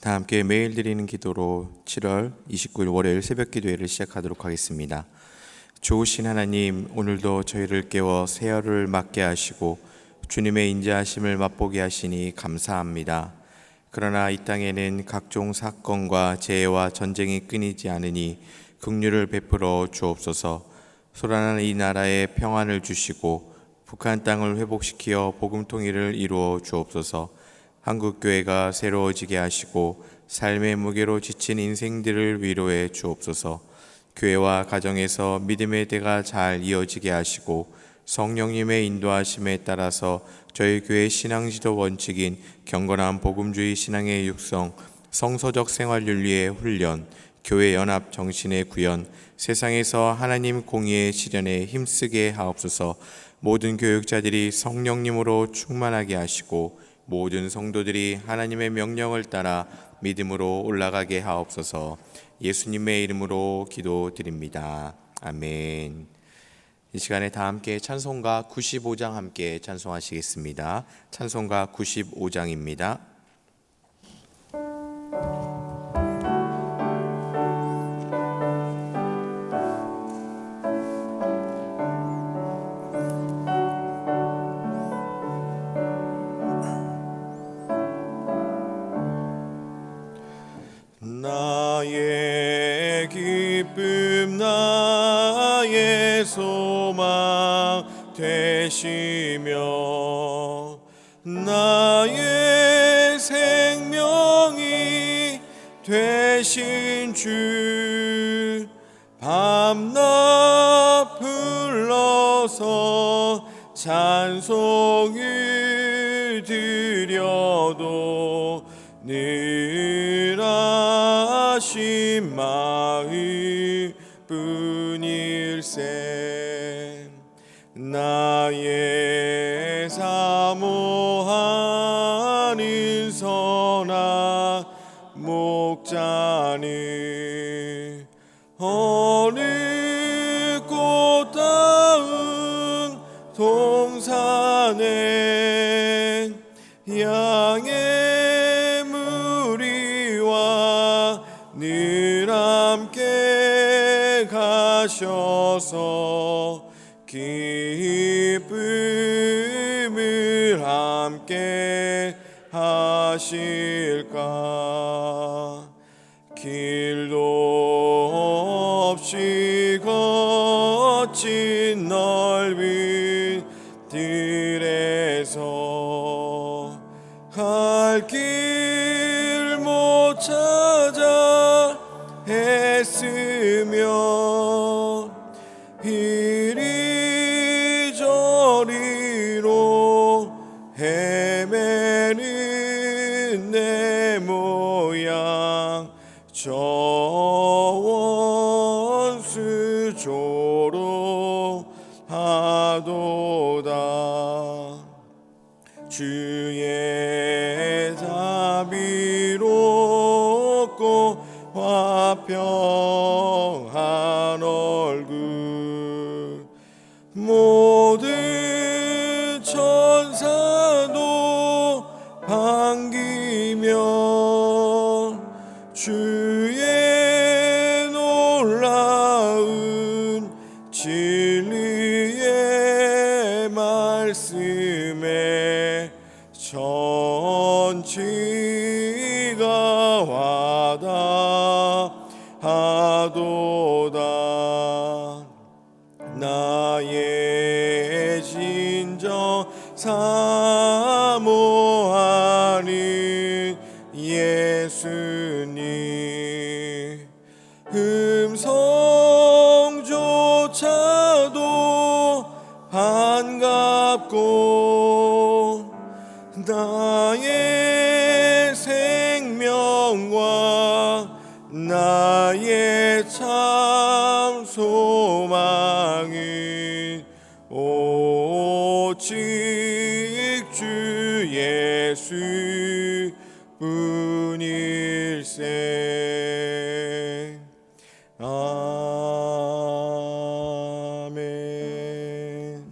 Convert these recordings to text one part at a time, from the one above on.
다 함께 매일 드리는 기도로 7월 29일 월요일 새벽 기도회를 시작하도록 하겠습니다. 좋으신 하나님, 오늘도 저희를 깨워 새 하루를 맞게 하시고 주님의 인자하심을 맛보게 하시니 감사합니다. 그러나 이 땅에는 각종 사건과 재해와 전쟁이 끊이지 않으니 긍휼을 베풀어 주옵소서. 소란한 이 나라에 평안을 주시고 북한 땅을 회복시켜 복음 통일을 이루어 주옵소서. 한국교회가 새로워지게 하시고 삶의 무게로 지친 인생들을 위로해 주옵소서. 교회와 가정에서 믿음의 대가 잘 이어지게 하시고 성령님의 인도하심에 따라서 저희 교회 신앙지도 원칙인 경건한 복음주의 신앙의 육성, 성서적 생활윤리의 훈련, 교회 연합 정신의 구현, 세상에서 하나님 공의의 실현에 힘쓰게 하옵소서. 모든 교육자들이 성령님으로 충만하게 하시고 모든 성도들이 하나님의 명령을 따라 믿음으로 올라가게 하옵소서. 예수님의 이름으로 기도드립니다. 아멘. 이 시간에 다 함께 찬송가 95장 함께 찬송하시겠습니다. 찬송가 95장입니다. 나의 기쁨 나의 소망 되시며 나의 생명이 되신 주 밤낮 불러서 찬송을 드려도 늘 하신 마음 뿐일세. 나의 사모하는 선한 목자는 어느 꽃다운 동산에 양의 무리와 늘 함께 가셔서 기쁨을 함께 하실까. 길도 없이 거친 넓은 들에서 갈 길 못 찾아 애쓰며 이리저리로 헤매는 내 모양 저 원수 조롱하도다. 주의 자비롭고 화평한 얼굴 모든 천사도 반기며 주의 놀라운 진리의 말씀에 전치가 와닿하도다. 나의 진정 사모하는 예수님 음성조차도 반갑고 나의 생명과 나의 참 소망은 오직 주 예수 뿐일세. 아멘.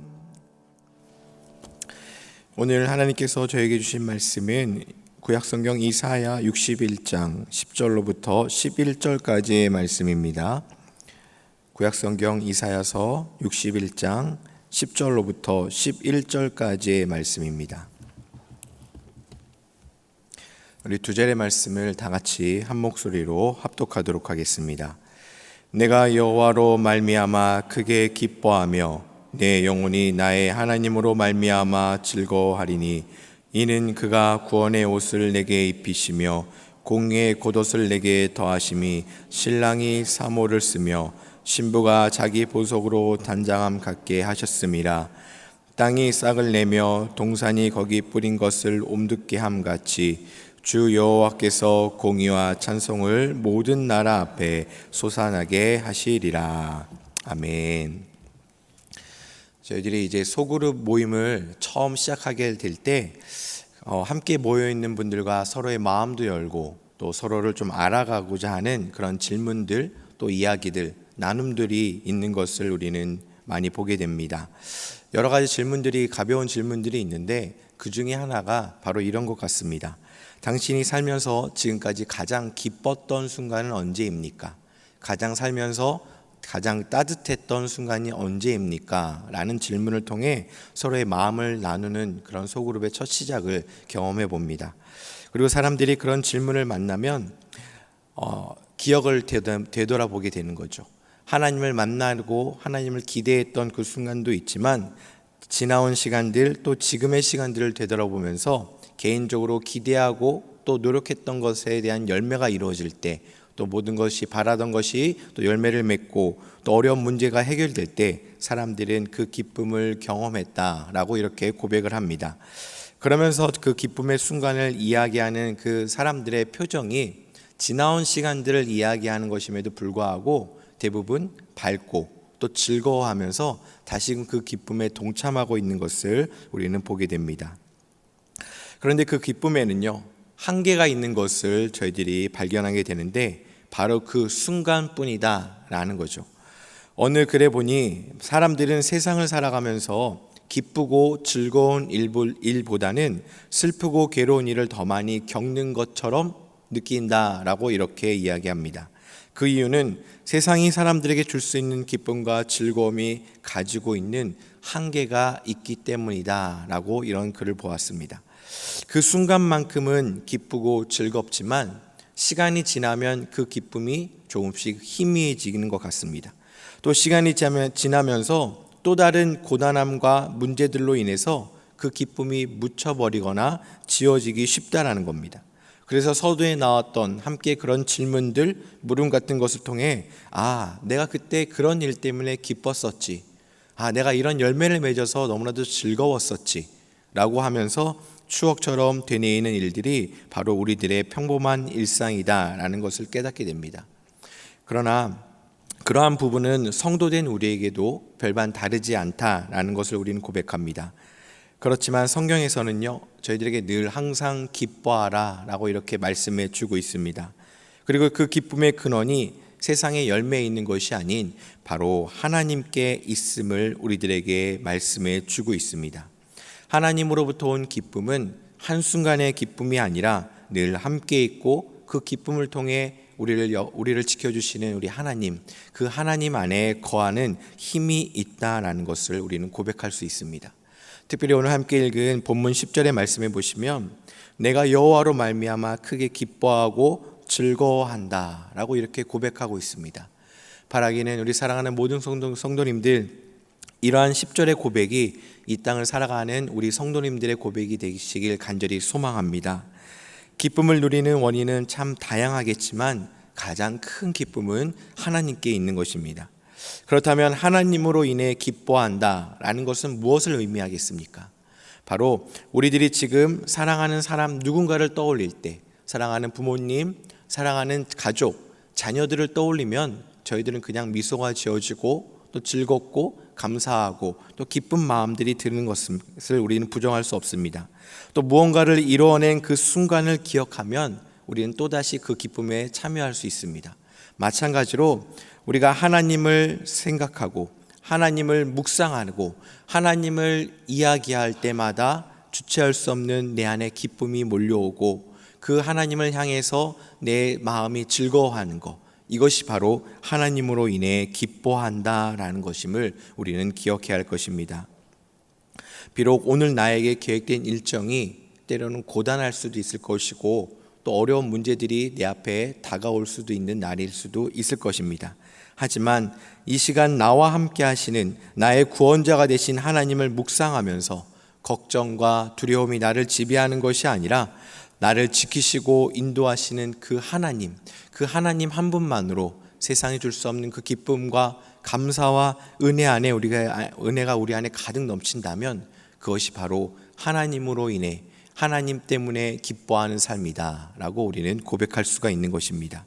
오늘 하나님께서 저에게 주신 말씀은 구약성경 이사야 61장 10절로부터 11절까지의 말씀입니다. 구약성경 이사야서 61장 10절로부터 11절까지의 말씀입니다. 우리 두 절의 말씀을 다 같이 한 목소리로 합독하도록 하겠습니다. 내가 여호와로 말미암아 크게 기뻐하며 내 영혼이 나의 하나님으로 말미암아 즐거워하리니 이는 그가 구원의 옷을 내게 입히시며 공의의 겉옷을 내게 더하심이 신랑이 사모를 쓰며 신부가 자기 보석으로 단장함 같게 하셨음이라. 땅이 싹을 내며 동산이 거기 뿌린 것을 옴듣게 함 같이 주 여호와께서 공의와 찬송을 모든 나라 앞에 솟아나게 하시리라. 아멘. 저희들이 이제 소그룹 모임을 처음 시작하게 될 때 함께 모여 있는 분들과 서로의 마음도 열고 또 서로를 좀 알아가고자 하는 그런 질문들, 또 이야기들, 나눔들이 있는 것을 우리는 많이 보게 됩니다. 여러 가지 질문들이, 가벼운 질문들이 있는데 그 중에 하나가 바로 이런 것 같습니다. 당신이 살면서 지금까지 가장 기뻤던 순간은 언제입니까? 살면서 가장 따뜻했던 순간이 언제입니까? 라는 질문을 통해 서로의 마음을 나누는 그런 소그룹의 첫 시작을 경험해 봅니다. 그리고 사람들이 그런 질문을 만나면 기억을 되돌아보게 되는 거죠. 하나님을 만나고 하나님을 기대했던 그 순간도 있지만 지나온 시간들, 또 지금의 시간들을 되돌아보면서 개인적으로 기대하고 또 노력했던 것에 대한 열매가 이루어질 때, 또 모든 것이 바라던 것이 또 열매를 맺고 또 어려운 문제가 해결될 때 사람들은 그 기쁨을 경험했다라고 이렇게 고백을 합니다. 그러면서 그 기쁨의 순간을 이야기하는 그 사람들의 표정이 지나온 시간들을 이야기하는 것임에도 불구하고 대부분 밝고 또 즐거워하면서 다시금 그 기쁨에 동참하고 있는 것을 우리는 보게 됩니다. 그런데 그 기쁨에는요, 한계가 있는 것을 저희들이 발견하게 되는데 바로 그 순간뿐이다 라는 거죠. 어느 글에 보니 사람들은 세상을 살아가면서 기쁘고 즐거운 일보다는 슬프고 괴로운 일을 더 많이 겪는 것처럼 느낀다라고 이렇게 이야기합니다. 그 이유는 세상이 사람들에게 줄 수 있는 기쁨과 즐거움이 가지고 있는 한계가 있기 때문이다라고 이런 글을 보았습니다. 그 순간만큼은 기쁘고 즐겁지만 시간이 지나면 그 기쁨이 조금씩 희미해지는 것 같습니다. 또 시간이 지나면서 또 다른 고단함과 문제들로 인해서 그 기쁨이 묻혀버리거나 지워지기 쉽다라는 겁니다. 그래서 서두에 나왔던 함께 그런 질문들, 물음 같은 것을 통해 내가 그때 그런 일 때문에 기뻤었지, 내가 이런 열매를 맺어서 너무나도 즐거웠었지 라고 하면서 추억처럼 되뇌이는 일들이 바로 우리들의 평범한 일상이다라는 것을 깨닫게 됩니다. 그러나 그러한 부분은 성도된 우리에게도 별반 다르지 않다라는 것을 우리는 고백합니다. 그렇지만 성경에서는요, 저희들에게 늘 항상 기뻐하라 라고 이렇게 말씀해 주고 있습니다. 그리고 그 기쁨의 근원이 세상의 열매에 있는 것이 아닌 바로 하나님께 있음을 우리들에게 말씀해 주고 있습니다. 하나님으로부터 온 기쁨은 한순간의 기쁨이 아니라 늘 함께 있고 그 기쁨을 통해 우리를 지켜주시는 우리 하나님, 그 하나님 안에 거하는 힘이 있다라는 것을 우리는 고백할 수 있습니다. 특별히 오늘 함께 읽은 본문 10절의 말씀에 보시면 내가 여호와로 말미암아 크게 기뻐하고 즐거워한다 라고 이렇게 고백하고 있습니다. 바라기는 우리 사랑하는 모든 성도님들, 이러한 10절의 고백이 이 땅을 살아가는 우리 성도님들의 고백이 되시길 간절히 소망합니다. 기쁨을 누리는 원인은 참 다양하겠지만 가장 큰 기쁨은 하나님께 있는 것입니다. 그렇다면 하나님으로 인해 기뻐한다라는 것은 무엇을 의미하겠습니까? 바로 우리들이 지금 사랑하는 사람 누군가를 떠올릴 때, 사랑하는 부모님, 사랑하는 가족, 자녀들을 떠올리면 저희들은 그냥 미소가 지어지고 또 즐겁고 감사하고 또 기쁜 마음들이 드는 것을 우리는 부정할 수 없습니다. 또 무언가를 이루어낸 그 순간을 기억하면 우리는 또다시 그 기쁨에 참여할 수 있습니다. 마찬가지로 우리가 하나님을 생각하고 하나님을 묵상하고 하나님을 이야기할 때마다 주체할 수 없는 내 안에 기쁨이 몰려오고 그 하나님을 향해서 내 마음이 즐거워하는 것, 이것이 바로 하나님으로 인해 기뻐한다라는 것임을 우리는 기억해야 할 것입니다. 비록 오늘 나에게 계획된 일정이 때로는 고단할 수도 있을 것이고 또 어려운 문제들이 내 앞에 다가올 수도 있는 날일 수도 있을 것입니다. 하지만 이 시간 나와 함께 하시는 나의 구원자가 되신 하나님을 묵상하면서 걱정과 두려움이 나를 지배하는 것이 아니라 나를 지키시고 인도하시는 그 하나님 한 분만으로 세상이 줄 수 없는 그 기쁨과 감사와 은혜 안에 은혜가 우리 안에 가득 넘친다면 그것이 바로 하나님으로 인해 하나님 때문에 기뻐하는 삶이다라고 우리는 고백할 수가 있는 것입니다.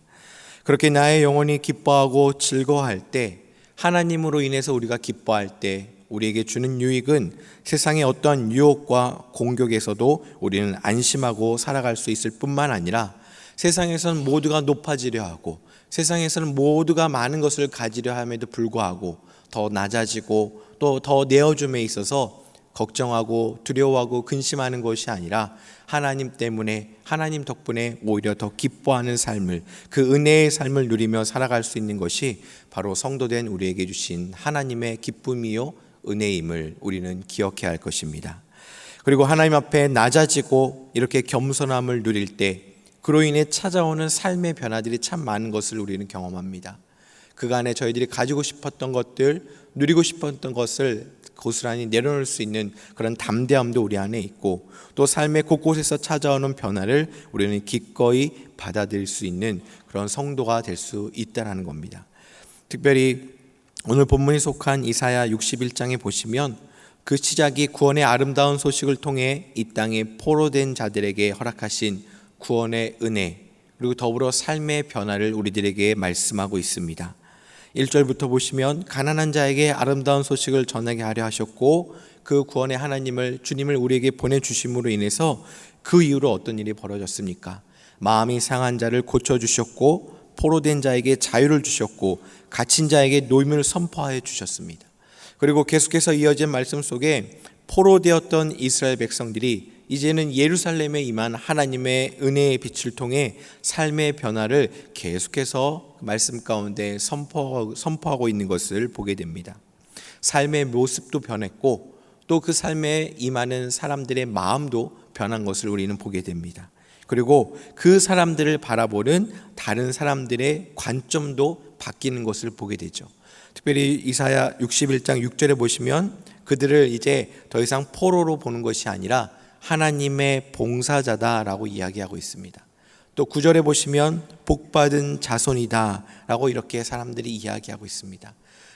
그렇게 나의 영혼이 기뻐하고 즐거워할 때, 하나님으로 인해서 우리가 기뻐할 때 우리에게 주는 유익은 세상의 어떠한 유혹과 공격에서도 우리는 안심하고 살아갈 수 있을 뿐만 아니라 세상에서는 모두가 높아지려 하고 세상에서는 모두가 많은 것을 가지려 함에도 불구하고 더 낮아지고 또 더 내어줌에 있어서 걱정하고 두려워하고 근심하는 것이 아니라 하나님 때문에 하나님 덕분에 오히려 더 기뻐하는 삶을, 그 은혜의 삶을 누리며 살아갈 수 있는 것이 바로 성도된 우리에게 주신 하나님의 기쁨이요 은혜임을 우리는 기억해야 할 것입니다. 그리고 하나님 앞에 낮아지고 이렇게 겸손함을 누릴 때 그로 인해 찾아오는 삶의 변화들이 참 많은 것을 우리는 경험합니다. 그간에 저희들이 가지고 싶었던 것들, 누리고 싶었던 것을 고스란히 내려놓을 수 있는 그런 담대함도 우리 안에 있고 또 삶의 곳곳에서 찾아오는 변화를 우리는 기꺼이 받아들일 수 있는 그런 성도가 될 수 있다는 겁니다. 특별히 오늘 본문이 속한 이사야 61장에 보시면 그 시작이 구원의 아름다운 소식을 통해 이 땅에 포로된 자들에게 허락하신 구원의 은혜 그리고 더불어 삶의 변화를 우리들에게 말씀하고 있습니다. 1절부터 보시면 가난한 자에게 아름다운 소식을 전하게 하려 하셨고 그 구원의 하나님을 주님을 우리에게 보내주심으로 인해서 그 이후로 어떤 일이 벌어졌습니까? 마음이 상한 자를 고쳐주셨고 포로된 자에게 자유를 주셨고 갇힌 자에게 노임을 선포하여 주셨습니다. 그리고 계속해서 이어진 말씀 속에 포로되었던 이스라엘 백성들이 이제는 예루살렘에 임한 하나님의 은혜의 빛을 통해 삶의 변화를 계속해서 말씀 가운데 선포하고 있는 것을 보게 됩니다. 삶의 모습도 변했고 또 그 삶에 임하는 사람들의 마음도 변한 것을 우리는 보게 됩니다. 그리고 그 사람들을 바라보는 다른 사람들의 관점도 바뀌는 것을 보게 되죠. 특별히 이사야 61장 6절에 보시면 그들을 이제 더 이상 포로로 보는 것이 아니라 하나님의 봉사자다라고 이야기하고 있습니다. 또 9절에 보시면 복받은 자손이다 라고 이렇게 사람들이 이야기하고 있습니다.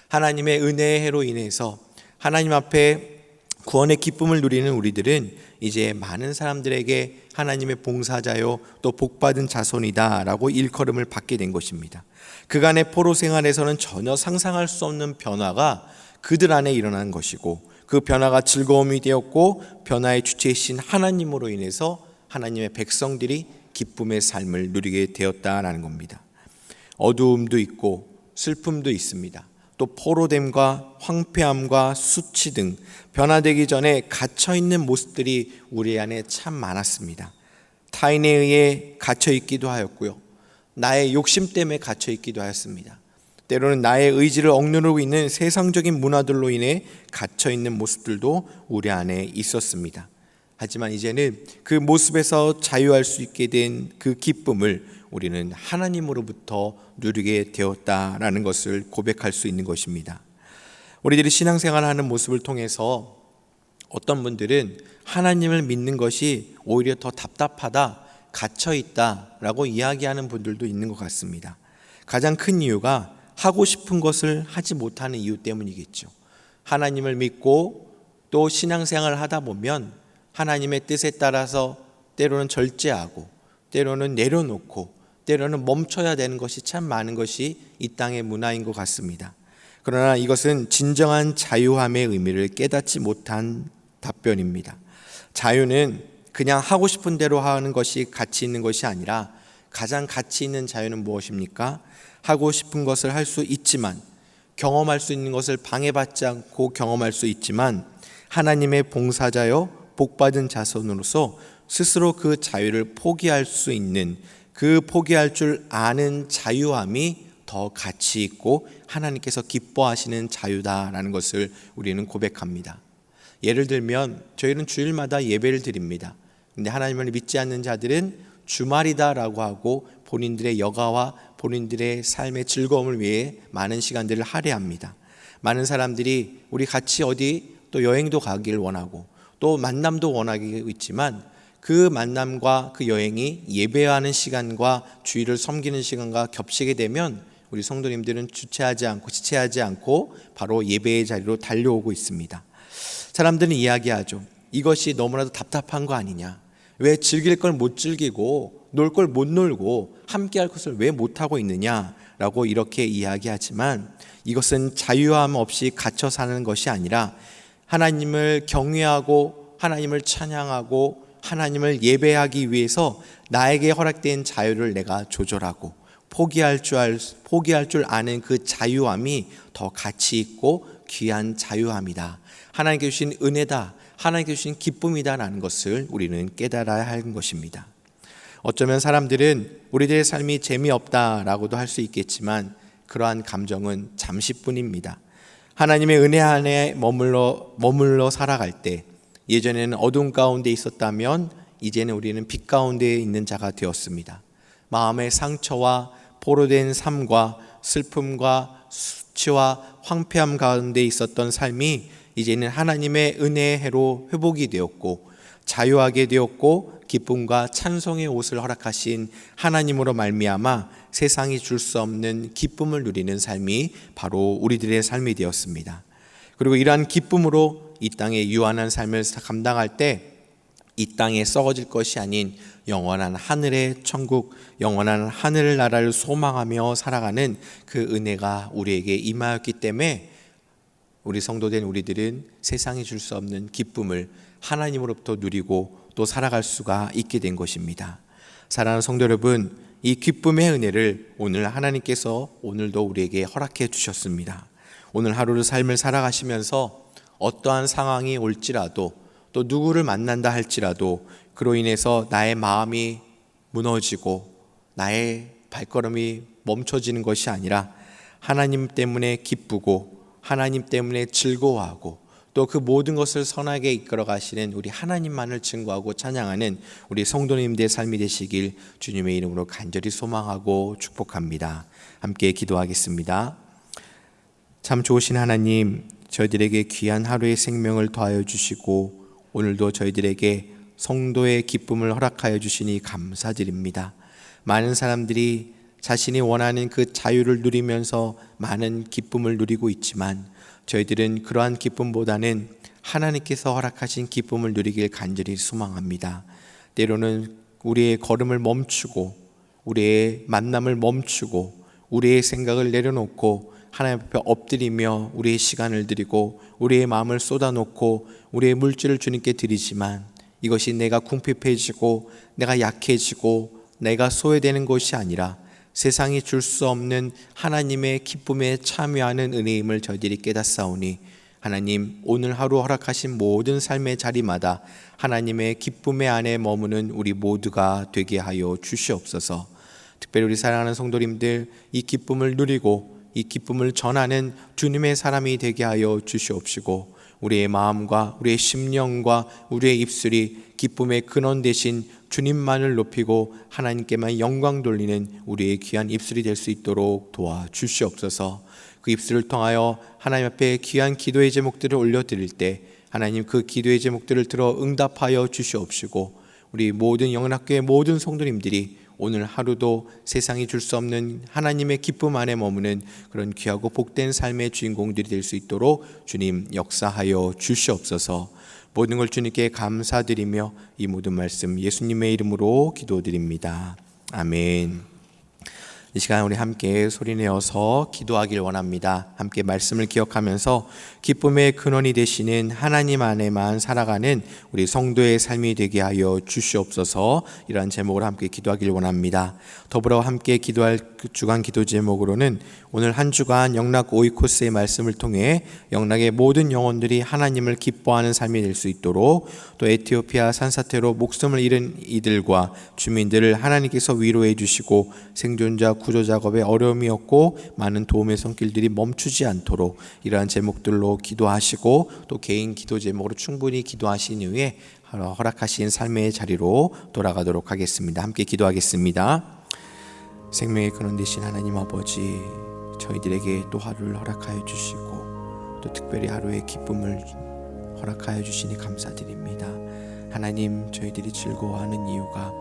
하나님의 은혜의 해로 인해서 하나님 앞에 구원의 기쁨을 누리는 우리들은 이제 많은 사람들에게 하나님의 봉사자요 또 복받은 자손이다 라고 일컬음을 받게 된 것입니다. 그간의 포로 생활에서는 전혀 상상할 수 없는 변화가 그들 안에 일어난 것이고 그 변화가 즐거움이 되었고 변화의 주체이신 하나님으로 인해서 하나님의 백성들이 기쁨의 삶을 누리게 되었다라는 겁니다. 어두움도 있고 슬픔도 있습니다. 또 포로됨과 황폐함과 수치 등 변화되기 전에 갇혀있는 모습들이 우리 안에 참 많았습니다. 타인에 의해 갇혀있기도 하였고요. 나의 욕심 때문에 갇혀있기도 하였습니다. 때로는 나의 의지를 억누르고 있는 세상적인 문화들로 인해 갇혀있는 모습들도 우리 안에 있었습니다. 하지만 이제는 그 모습에서 자유할 수 있게 된 그 기쁨을 우리는 하나님으로부터 누리게 되었다라는 것을 고백할 수 있는 것입니다. 우리들이 신앙생활하는 모습을 통해서 어떤 분들은 하나님을 믿는 것이 오히려 더 답답하다, 갇혀있다라고 이야기하는 분들도 있는 것 같습니다. 가장 큰 이유가 하고 싶은 것을 하지 못하는 이유 때문이겠죠. 하나님을 믿고 또 신앙생활을 하다 보면 하나님의 뜻에 따라서 때로는 절제하고 때로는 내려놓고 때로는 멈춰야 되는 것이 참 많은 것이 이 땅의 문화인 것 같습니다. 그러나 이것은 진정한 자유함의 의미를 깨닫지 못한 답변입니다. 자유는 그냥 하고 싶은 대로 하는 것이 가치 있는 것이 아니라 가장 가치 있는 자유는 무엇입니까? 하고 싶은 것을 할 수 있지만 경험할 수 있는 것을 방해받지 않고 경험할 수 있지만 하나님의 봉사자요 복받은 자손으로서 스스로 그 자유를 포기할 수 있는, 그 포기할 줄 아는 자유함이 더 가치 있고 하나님께서 기뻐하시는 자유다라는 것을 우리는 고백합니다. 예를 들면 저희는 주일마다 예배를 드립니다. 근데 하나님을 믿지 않는 자들은 주말이다라고 하고 본인들의 여가와 본인들의 삶의 즐거움을 위해 많은 시간들을 할애합니다. 많은 사람들이 우리 같이 어디 또 여행도 가길 원하고 또 만남도 원하고 있지만 그 만남과 그 여행이 예배하는 시간과 주일을 섬기는 시간과 겹치게 되면 우리 성도님들은 지체하지 않고 바로 예배의 자리로 달려오고 있습니다. 사람들은 이야기하죠. 이것이 너무나도 답답한 거 아니냐? 왜 즐길 걸 못 즐기고 놀 걸 못 놀고 함께 할 것을 왜 못하고 있느냐라고 이렇게 이야기하지만 이것은 자유함 없이 갇혀 사는 것이 아니라 하나님을 경외하고 하나님을 찬양하고 하나님을 예배하기 위해서 나에게 허락된 자유를 내가 조절하고 포기할 줄 아는 그 자유함이 더 가치 있고 귀한 자유함이다. 하나님께 주신 은혜다. 하나님께 주신 기쁨이다라는 것을 우리는 깨달아야 하는 것입니다. 어쩌면 사람들은 우리들의 삶이 재미없다라고도 할 수 있겠지만 그러한 감정은 잠시뿐입니다. 하나님의 은혜 안에 머물러 살아갈 때 예전에는 어둠 가운데 있었다면 이제는 우리는 빛 가운데 있는 자가 되었습니다. 마음의 상처와 포로된 삶과 슬픔과 수치와 황폐함 가운데 있었던 삶이 이제는 하나님의 은혜의 해로 회복이 되었고 자유하게 되었고 기쁨과 찬송의 옷을 허락하신 하나님으로 말미암아 세상이 줄 수 없는 기쁨을 누리는 삶이 바로 우리들의 삶이 되었습니다. 그리고 이러한 기쁨으로 이 땅의 유한한 삶을 감당할 때 이 땅에 썩어질 것이 아닌 영원한 하늘의 천국, 영원한 하늘 나라를 소망하며 살아가는 그 은혜가 우리에게 임하였기 때문에 우리 성도된 우리들은 세상이 줄 수 없는 기쁨을 하나님으로부터 누리고 또 살아갈 수가 있게 된 것입니다. 사랑하는 성도 여러분, 이 기쁨의 은혜를 오늘 하나님께서 오늘도 우리에게 허락해 주셨습니다. 오늘 하루를 삶을 살아가시면서 어떠한 상황이 올지라도 또 누구를 만난다 할지라도 그로 인해서 나의 마음이 무너지고 나의 발걸음이 멈춰지는 것이 아니라 하나님 때문에 기쁘고 하나님 때문에 즐거워하고 또 그 모든 것을 선하게 이끌어 가시는 우리 하나님만을 증거하고 찬양하는 우리 성도님들의 삶이 되시길 주님의 이름으로 간절히 소망하고 축복합니다. 함께 기도하겠습니다. 참 좋으신 하나님, 저희들에게 귀한 하루의 생명을 더하여 주시고 오늘도 저희들에게 성도의 기쁨을 허락하여 주시니 감사드립니다. 많은 사람들이 자신이 원하는 그 자유를 누리면서 많은 기쁨을 누리고 있지만 저희들은 그러한 기쁨보다는 하나님께서 허락하신 기쁨을 누리길 간절히 소망합니다. 때로는 우리의 걸음을 멈추고 우리의 만남을 멈추고 우리의 생각을 내려놓고 하나님 앞에 엎드리며 우리의 시간을 드리고 우리의 마음을 쏟아놓고 우리의 물질을 주님께 드리지만 이것이 내가 궁핍해지고 내가 약해지고 내가 소외되는 것이 아니라 세상이 줄 수 없는 하나님의 기쁨에 참여하는 은혜임을 저희들이 깨닫사오니 하나님, 오늘 하루 허락하신 모든 삶의 자리마다 하나님의 기쁨의 안에 머무는 우리 모두가 되게 하여 주시옵소서. 특별히 우리 사랑하는 성도님들 이 기쁨을 누리고 이 기쁨을 전하는 주님의 사람이 되게 하여 주시옵시고 우리의 마음과 우리의 심령과 우리의 입술이 기쁨의 근원 되신 주님만을 높이고 하나님께만 영광 돌리는 우리의 귀한 입술이 될 수 있도록 도와주시옵소서. 그 입술을 통하여 하나님 앞에 귀한 기도의 제목들을 올려드릴 때 하나님 그 기도의 제목들을 들어 응답하여 주시옵시고 우리 모든 영은학교의 모든 성도님들이 오늘 하루도 세상이 줄 수 없는 하나님의 기쁨 안에 머무는 그런 귀하고 복된 삶의 주인공들이 될 수 있도록 주님 역사하여 주시옵소서. 모든 걸 주님께 감사드리며 이 모든 말씀 예수님의 이름으로 기도드립니다. 아멘. 이 시간 우리 함께 소리내어서 기도하길 원합니다. 함께 말씀을 기억하면서 기쁨의 근원이 되시는 하나님 안에만 살아가는 우리 성도의 삶이 되게 하여 주시옵소서. 이러한 제목으로 함께 기도하길 원합니다. 더불어 함께 기도할 주간 기도 제목으로는 오늘 한 주간 영락 오이코스의 말씀을 통해 영락의 모든 영혼들이 하나님을 기뻐하는 삶이 될 수 있도록, 또 에티오피아 산사태로 목숨을 잃은 이들과 주민들을 하나님께서 위로해 주시고 생존자 구조 작업에 어려움이 없고 많은 도움의 손길들이 멈추지 않도록 이러한 제목들로 기도하시고, 또 개인 기도 제목으로 충분히 기도하신 이후에 허락하신 삶의 자리로 돌아가도록 하겠습니다. 함께 기도하겠습니다. 생명의 근원 되신 하나님 아버지, 저희들에게 또 하루를 허락하여 주시고 또 특별히 하루의 기쁨을 허락하여 주시니 감사드립니다. 하나님, 저희들이 즐거워하는 이유가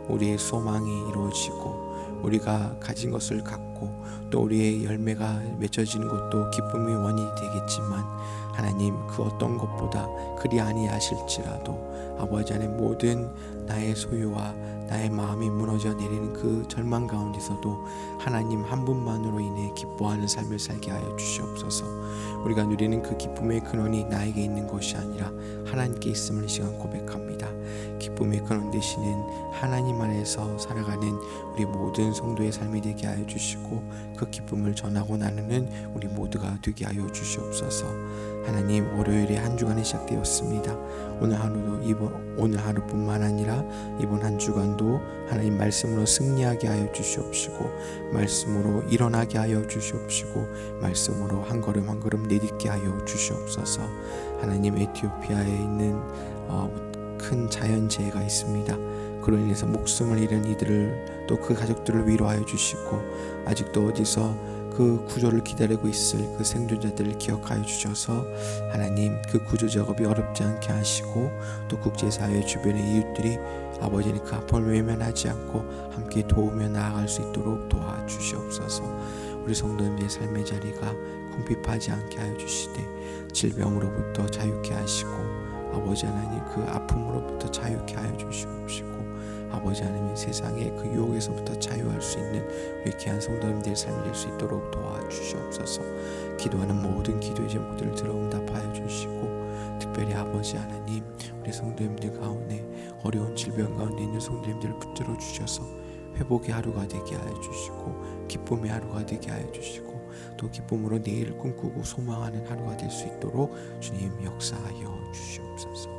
우리의 소망이 이루어지고 우리가 가진 것을 갖고 또 우리의 열매가 맺어지는 것도 기쁨의 원인이 되겠지만, 하나님, 그 어떤 것보다 그리 아니하실지라도 아버지 안에 모든 나의 소유와 나의 마음이 무너져 내리는 그 절망 가운데서도 하나님 한 분만으로 인해 기뻐하는 삶을 살게 하여 주시옵소서. 우리가 누리는 그 기쁨의 근원이 나에게 있는 것이 아니라 하나님께 있음을 이 시간 고백합니다. 기쁨의 근원 되시는 하나님 안에서 살아가는 우리 모든 성도의 삶이 되게 하여 주시고, 그 기쁨을 전하고 나누는 우리 모두가 되게 하여 주시옵소서. 하나님, 월요일에 한 주간이 시작되었습니다. 오늘 하루뿐만 아니라 이번 한 주간도 하나님 말씀으로 승리하게 하여 주시옵시고, 말씀으로 일어나게 하여 주시옵시고, 말씀으로 한 걸음 한 걸음 내딛게 하여 주시옵소서. 하나님, 에티오피아에 있는 큰 자연재해가 있습니다. 그로 인해서 목숨을 잃은 이들을, 또 그 가족들을 위로하여 주시고, 아직도 어디서 그 구조를 기다리고 있을 그 생존자들을 기억하여 주셔서 하나님, 그 구조 작업이 어렵지 않게 하시고, 또 국제사회 주변의 이웃들이 아버지는 그 아픔을 외면하지 않고 함께 도우며 나아갈 수 있도록 도와주시옵소서. 우리 성도님의 삶의 자리가 궁핍하지 않게 하여 주시되 질병으로부터 자유케 하시고, 아버지 하나님, 그 아픔으로부터 자유케 하여 주시옵시고, 아버지 하나님, 세상의 그 유혹에서부터 자유할 수 있는 우리 귀한 성도님들의 삶이 될 수 있도록 도와주시옵소서. 기도하는 모든 기도의 제목들을 들어 응답하여 주시고, 특별히 아버지 하나님, 우리 성도님들 가운데 어려운 질병 가운데 있는 성도님들을 붙들어 주셔서 회복의 하루가 되게 하여 주시고, 기쁨의 하루가 되게 하여 주시고, 또 기쁨으로 내일을 꿈꾸고 소망하는 하루가 될 수 있도록 주님 역사하여 주시옵소서.